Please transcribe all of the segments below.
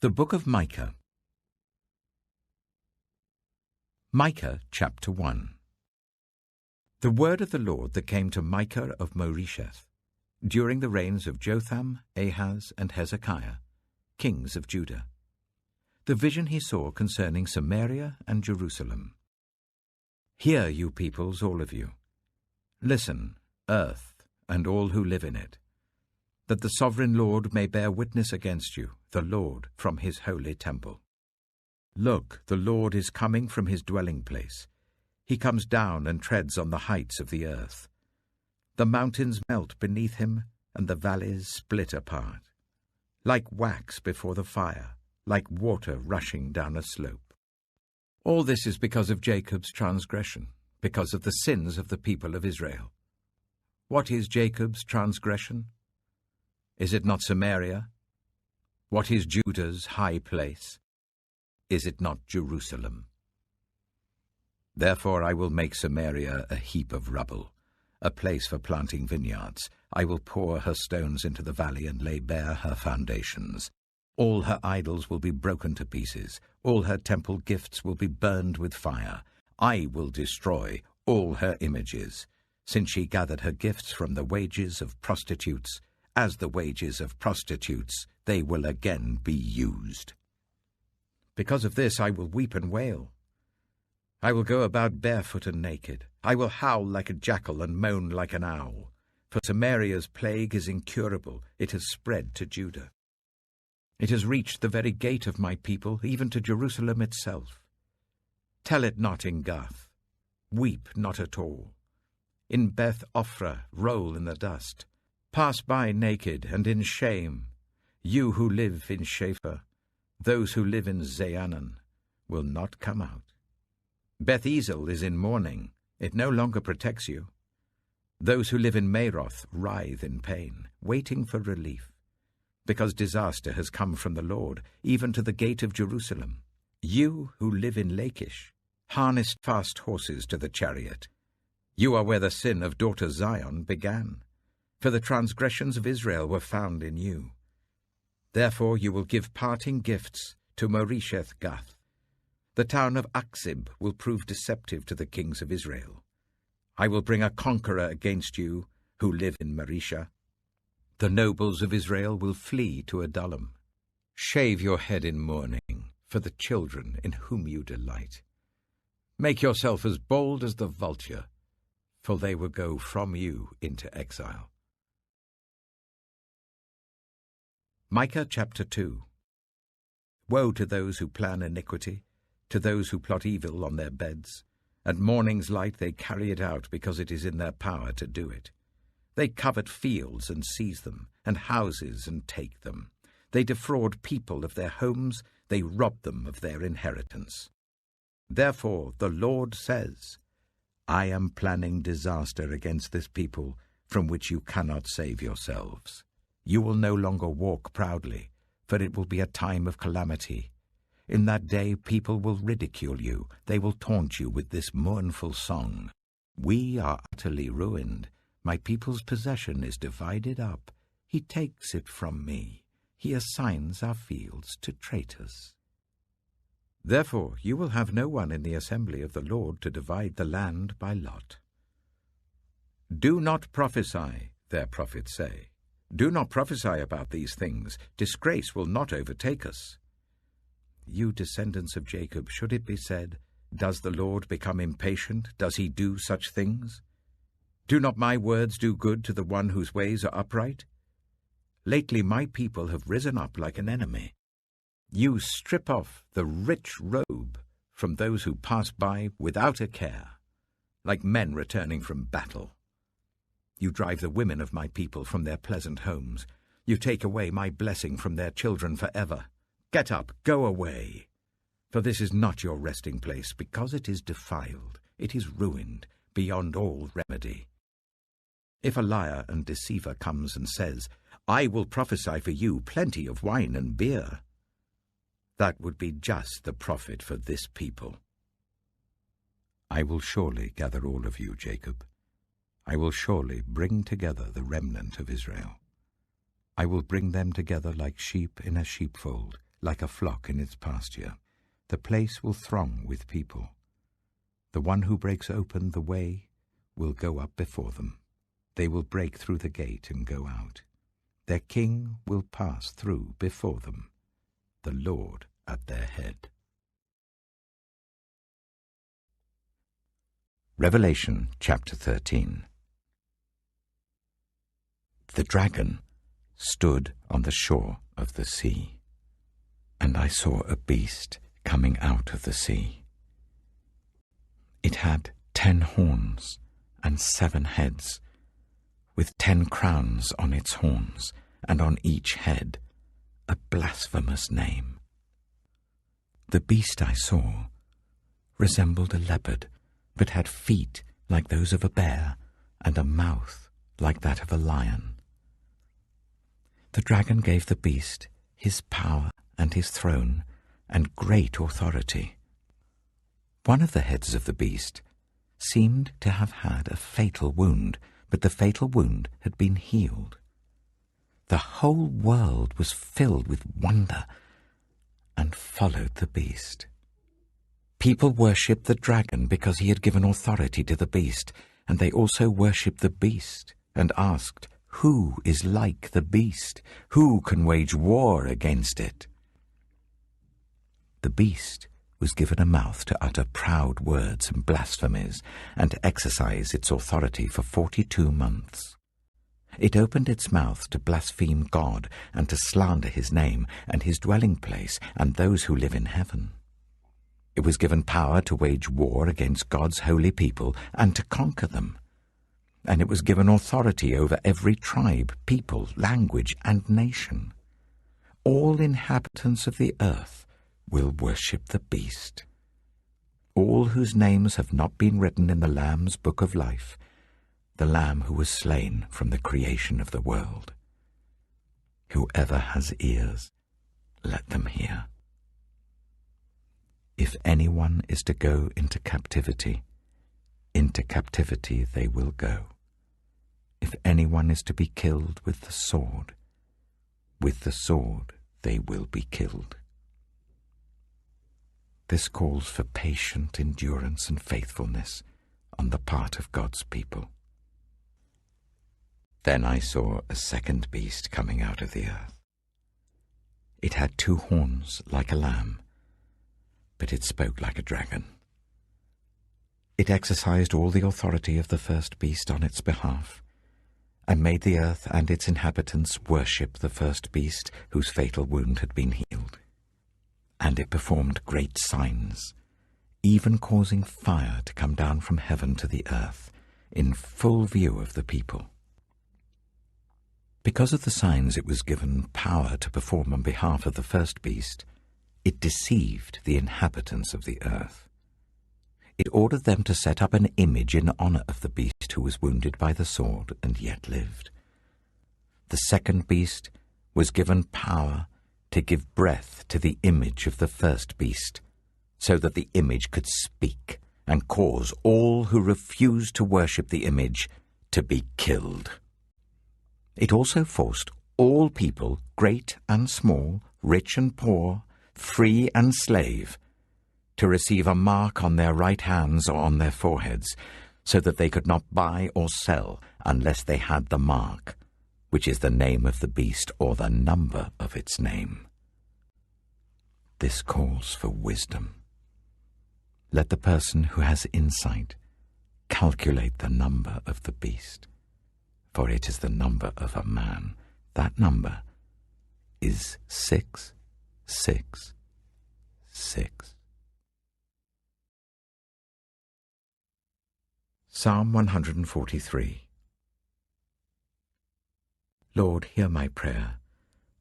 The Book of Micah. Micah Chapter 1. The word of the Lord that came to Micah of Moresheth, during the reigns of Jotham, Ahaz, and Hezekiah, kings of Judah. The vision he saw concerning Samaria and Jerusalem. Hear, you peoples, all of you. Listen, earth, and all who live in it, that the sovereign Lord may bear witness against you, the Lord, from his holy temple. Look, the Lord is coming from his dwelling place. He comes down and treads on the heights of the earth. The mountains melt beneath him, and the valleys split apart. Like wax before the fire, like water rushing down a slope. All this is because of Jacob's transgression, because of the sins of the people of Israel. What is Jacob's transgression? Is it not Samaria? What is Judah's high place? Is it not Jerusalem? Therefore I will make Samaria a heap of rubble, a place for planting vineyards. I will pour her stones into the valley and lay bare her foundations. All her idols will be broken to pieces. All her temple gifts will be burned with fire. I will destroy all her images, since she gathered her gifts from the wages of prostitutes. As the wages of prostitutes, they will again be used. Because of this I will weep and wail. I will go about barefoot and naked. I will howl like a jackal and moan like an owl. For Samaria's plague is incurable. It has spread to Judah. It has reached the very gate of my people, even to Jerusalem itself. Tell it not in Gath. Weep not at all. In Beth Ophrah roll in the dust. Pass by naked and in shame. You who live in Shapher, those who live in Zaanan, will not come out. Beth Ezel is in mourning. It no longer protects you. Those who live in Maroth writhe in pain, waiting for relief, because disaster has come from the Lord, even to the gate of Jerusalem. You who live in Lachish, harness fast horses to the chariot. You are where the sin of daughter Zion began, for the transgressions of Israel were found in you. Therefore you will give parting gifts to Moresheth Gath. The town of Aksib will prove deceptive to the kings of Israel. I will bring a conqueror against you who live in Mareshah. The nobles of Israel will flee to Adullam. Shave your head in mourning for the children in whom you delight. Make yourself as bold as the vulture, for they will go from you into exile. Micah Chapter 2. Woe to those who plan iniquity, to those who plot evil on their beds. At morning's light they carry it out because it is in their power to do it. They covet fields and seize them, and houses and take them. They defraud people of their homes, they rob them of their inheritance. Therefore the Lord says, I am planning disaster against this people from which you cannot save yourselves. You will no longer walk proudly, for it will be a time of calamity. In that day people will ridicule you. They will taunt you with this mournful song. We are utterly ruined. My people's possession is divided up. He takes it from me. He assigns our fields to traitors. Therefore you will have no one in the assembly of the Lord to divide the land by lot. Do not prophesy, their prophets say. Do not prophesy about these things. Disgrace will not overtake us. You descendants of Jacob, should it be said, does the Lord become impatient? Does he do such things? Do not my words do good to the one whose ways are upright? Lately my people have risen up like an enemy. You strip off the rich robe from those who pass by without a care, like men returning from battle. You drive the women of my people from their pleasant homes. You take away my blessing from their children forever. Get up, go away. For this is not your resting place, because it is defiled. It is ruined beyond all remedy. If a liar and deceiver comes and says, I will prophesy for you plenty of wine and beer, that would be just the prophet for this people. I will surely gather all of you, Jacob. I will surely bring together the remnant of Israel. I will bring them together like sheep in a sheepfold, like a flock in its pasture. The place will throng with people. The one who breaks open the way will go up before them. They will break through the gate and go out. Their king will pass through before them, the Lord at their head. Revelation chapter 13. The dragon stood on the shore of the sea, and I saw a beast coming out of the sea. It had 10 horns and 7 heads, with 10 crowns on its horns, and on each head a blasphemous name. The beast I saw resembled a leopard, but had feet like those of a bear, and a mouth like that of a lion. The dragon gave the beast his power and his throne, and great authority. One of the heads of the beast seemed to have had a fatal wound, but the fatal wound had been healed. The whole world was filled with wonder and followed the beast. People worshipped the dragon because he had given authority to the beast, and they also worshipped the beast and asked, "Who is like the beast? Who can wage war against it?" The beast was given a mouth to utter proud words and blasphemies, and to exercise its authority for 42 months. It opened its mouth to blaspheme God and to slander his name and his dwelling place and those who live in heaven. It was given power to wage war against God's holy people and to conquer them. And it was given authority over every tribe, people, language, and nation. All inhabitants of the earth will worship the beast. All whose names have not been written in the Lamb's book of life, the Lamb who was slain from the creation of the world. Whoever has ears, let them hear. If anyone is to go into captivity they will go. If anyone is to be killed with the sword they will be killed. This calls for patient endurance and faithfulness on the part of God's people. Then I saw a second beast coming out of the earth. It had 2 horns like a lamb, but it spoke like a dragon. It exercised all the authority of the first beast on its behalf, and made the earth and its inhabitants worship the first beast whose fatal wound had been healed. And it performed great signs, even causing fire to come down from heaven to the earth, in full view of the people. Because of the signs it was given power to perform on behalf of the first beast, it deceived the inhabitants of the earth. It ordered them to set up an image in honor of the beast who was wounded by the sword and yet lived. The second beast was given power to give breath to the image of the first beast, so that the image could speak and cause all who refused to worship the image to be killed. It also forced all people, great and small, rich and poor, free and slave, to receive a mark on their right hands or on their foreheads, so that they could not buy or sell unless they had the mark, which is the name of the beast or the number of its name. This calls for wisdom. Let the person who has insight calculate the number of the beast, for it is the number of a man. That number is 666. Psalm 143. Lord, hear my prayer.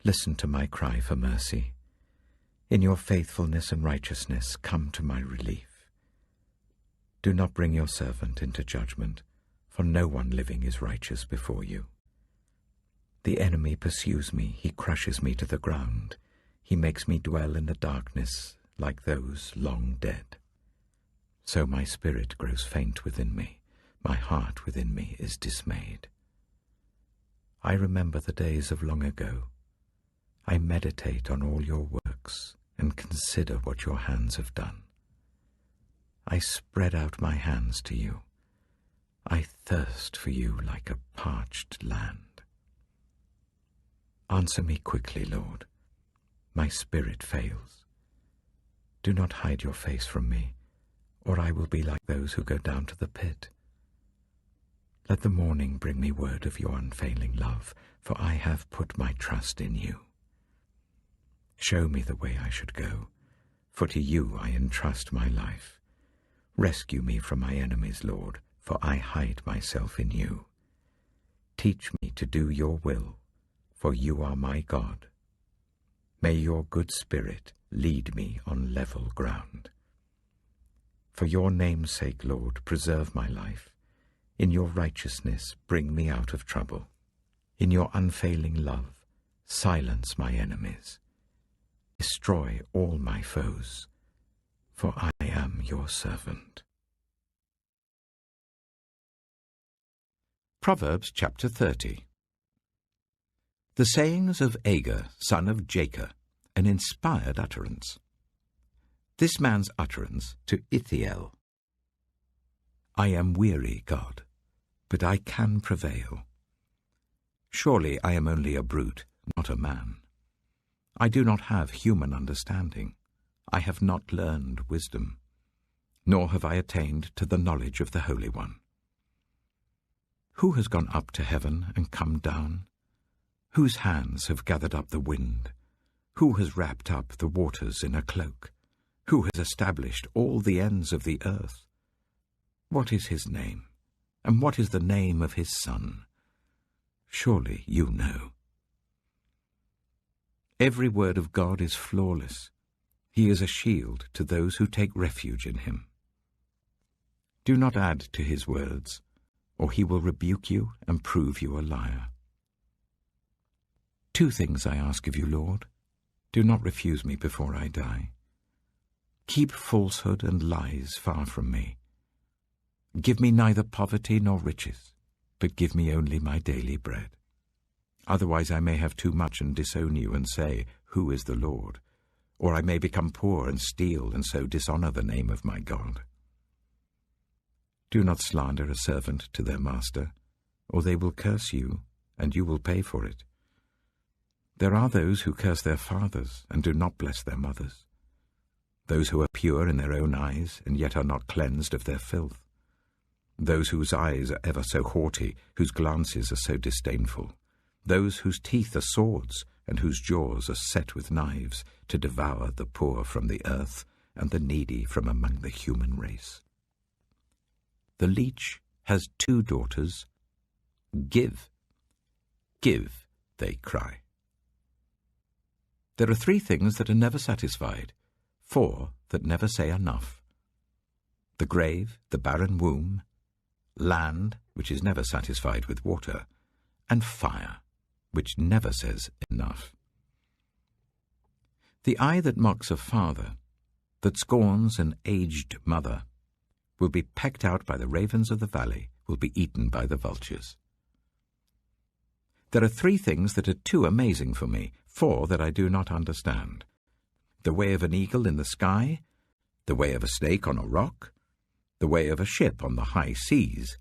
Listen to my cry for mercy. In your faithfulness and righteousness, come to my relief. Do not bring your servant into judgment, for no one living is righteous before you. The enemy pursues me, he crushes me to the ground. He makes me dwell in the darkness like those long dead. So my spirit grows faint within me, my heart within me is dismayed. I remember the days of long ago. I meditate on all your works. works and consider what your hands have done. I spread out my hands to you. I thirst for you like a parched land. Answer me quickly, Lord. My spirit fails. Do not hide your face from me, or I will be like those who go down to the pit. Let the morning bring me word of your unfailing love, for I have put my trust in you. Show me the way I should go, for to you I entrust my life. Rescue me from my enemies, Lord, for I hide myself in you. Teach me to do your will, for you are my God. May your good spirit lead me on level ground. For your name's sake, Lord, preserve my life. In your righteousness, bring me out of trouble. In your unfailing love, silence my enemies. Destroy all my foes, for I am your servant. Proverbs chapter 30. The sayings of Agur, son of Jacob, an inspired utterance. This man's utterance to Ithiel. I am weary, God, but I can prevail. Surely I am only a brute, not a man. I do not have human understanding. I have not learned wisdom, nor have I attained to the knowledge of the Holy One. Who has gone up to heaven and come down? Whose hands have gathered up the wind? Who has wrapped up the waters in a cloak? Who has established all the ends of the earth? What is his name? And what is the name of his son? Surely you know. Every word of God is flawless. He is a shield to those who take refuge in him. Do not add to his words, or he will rebuke you and prove you a liar. 2 things I ask of you, Lord. Do not refuse me before I die. Keep falsehood and lies far from me. Give me neither poverty nor riches, but give me only my daily bread. Otherwise I may have too much and disown you and say, Who is the Lord? Or I may become poor and steal and so dishonor the name of my God. Do not slander a servant to their master, or they will curse you, and you will pay for it. There are those who curse their fathers and do not bless their mothers, those who are pure in their own eyes and yet are not cleansed of their filth, those whose eyes are ever so haughty, whose glances are so disdainful, those whose teeth are swords and whose jaws are set with knives to devour the poor from the earth and the needy from among the human race. The leech has 2 daughters. Give, give, they cry. There are 3 things that are never satisfied, 4 that never say enough. The grave, the barren womb, land, which is never satisfied with water, and fire, which never says enough. The eye that mocks a father, that scorns an aged mother, will be pecked out by the ravens of the valley, will be eaten by the vultures. There are 3 things that are too amazing for me, 4 that I do not understand. The way of an eagle in the sky, the way of a snake on a rock, the way of a ship on the high seas,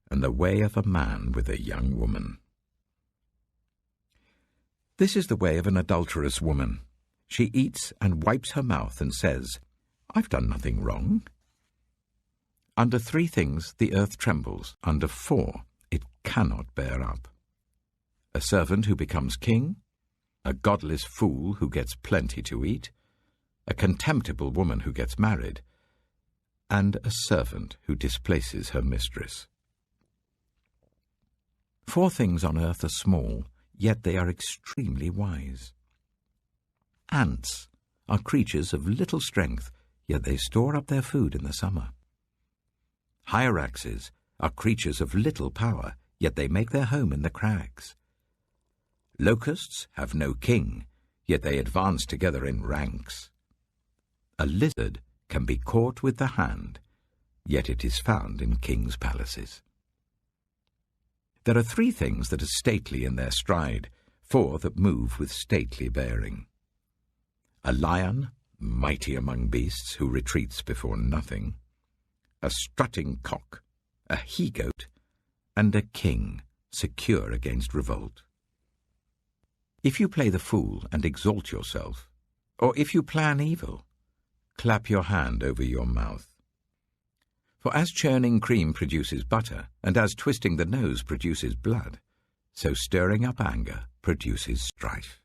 and the way of a man with a young woman. This is the way of an adulterous woman. She eats and wipes her mouth and says, I've done nothing wrong. Under 3 things the earth trembles, under 4 it cannot bear up. A servant who becomes king, a godless fool who gets plenty to eat, a contemptible woman who gets married, and a servant who displaces her mistress. 4 things on earth are small, yet they are extremely wise. Ants are creatures of little strength, yet they store up their food in the summer. Hyraxes are creatures of little power, yet they make their home in the crags. Locusts have no king, yet they advance together in ranks. A lizard can be caught with the hand, yet it is found in kings' palaces. There are 3 things that are stately in their stride, 4 that move with stately bearing. a lion, mighty among beasts, who retreats before nothing, a strutting cock, a he-goat, and a king, secure against revolt. If you play the fool and exalt yourself, or if you plan evil, clap your hand over your mouth. For as churning cream produces butter, and as twisting the nose produces blood, so stirring up anger produces strife.